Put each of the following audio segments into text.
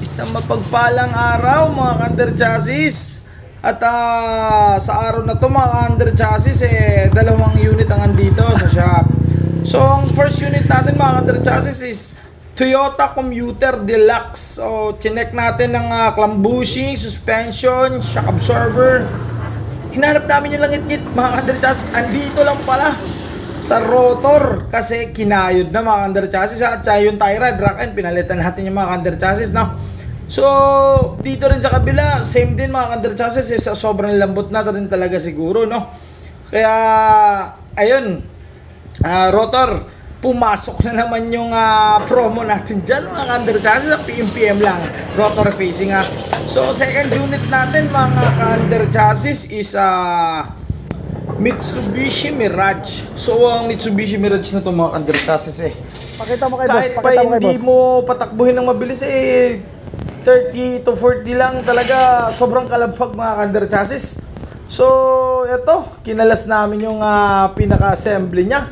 Isang mapagpalang araw mga ka-under chassis. At sa araw na to mga ka-under chassis, dalawang unit ang andito sa shop. So ang first unit natin mga ka-under chassis is Toyota Commuter Deluxe. So chinek natin ng clamp bushing, suspension, shock absorber. Hinanap namin yung langit-ngit mga ka-under chassis. Andito lang pala sa rotor kasi kinayod na mga ka-under chassis at yung tie rod rack end pinalitan natin yung mga ka-under chassis na. So dito rin sa kabila same din mga ka-under chassis, sobrang lambot na rin talaga siguro, no? Kaya ayun, rotor, pumasok na naman yung promo natin dyan mga ka-under chassis sa PMPM lang, rotor facing So second unit natin mga ka-under chassis is Mitsubishi Mirage. So ang Mitsubishi Mirage na to mga ka-under chassis Pakita mo kay kahit boss, pa pakita mo kay hindi boss. mo patakbuhin ng mabilis 30 to 40 lang talaga, sobrang kalampag mga ka-under chassis. So eto, kinalas namin yung pinaka-assembly niya.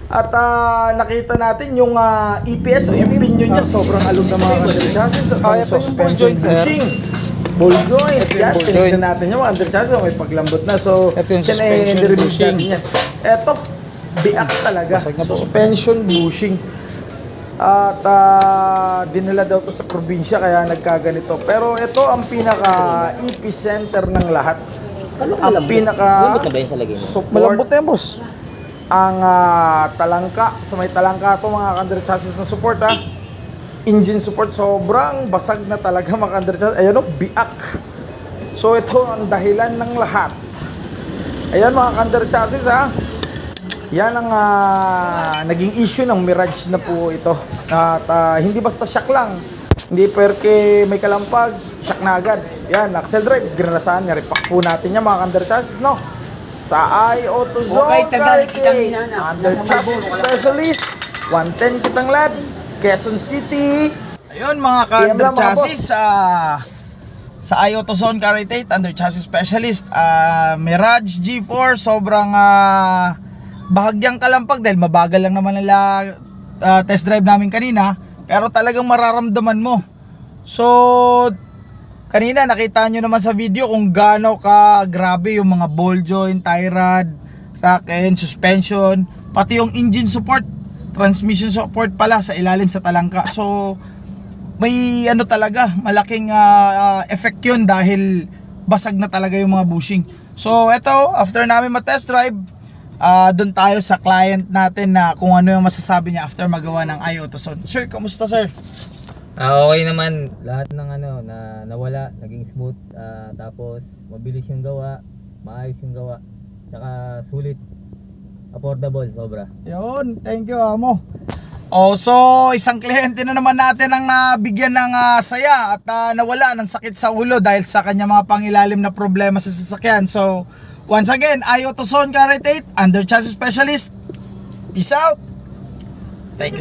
At nakita natin yung EPS o yung pinion niya, sobrang alog na mga ka-under chassis. At ang suspension bushing, ball joint, yan, tinignan natin yung mga under chassis, may paglambot na. So, ito yung suspension bushing. Ito, biak talaga, suspension bushing. At dinala daw to sa probinsya kaya nagkaganito. Pero ito ang pinaka-epicenter ng lahat. Ang pinaka-support. Malambot na yan, boss. Ang talangka, sa may talangka to mga ka-under chassis na support engine support, sobrang basag na talaga mga ka-under chassis. Ayan o, biak. So ito ang dahilan ng lahat. Ayan mga ka-under chassis yan ang naging issue ng Mirage na po ito. At hindi basta shock lang, hindi perke may kalampag, shock na agad. Yan, axle drive, ginarasahan niya, repack po natin yan mga ka-under chassis, no? Sa AutoZone Karate, under chassis specialist, 110 kitang lad, Quezon City. Ayun mga ka-under chassis, sa AutoZone Karate, under chassis specialist, Mirage G4, sobrang bahagyang kalampag dahil mabagal lang naman nila test drive namin kanina, pero talagang mararamdaman mo. So kanina nakita nyo naman sa video kung gaano ka grabe yung mga ball joint, tie rod, rack end, suspension, pati yung engine support, transmission support pala sa ilalim sa talangka. So may talaga, malaking effect yun dahil basag na talaga yung mga bushing. So eto, after namin ma-test drive, doon tayo sa client natin na kung ano yung masasabi niya after magawa ng AutoZone. Sir, kamusta sir? Okay naman, lahat ng na nawala, naging smooth, tapos mabilis yung gawa, maayos yung gawa, saka sulit, affordable, sobra. Yun, thank you amo. So isang kliyente na naman natin ang nabigyan ng saya at nawala ng sakit sa ulo dahil sa kanya mga pangilalim na problema sa sasakyan. So once again, AutoZone Karate, under chassis specialist. Peace out. Thank you.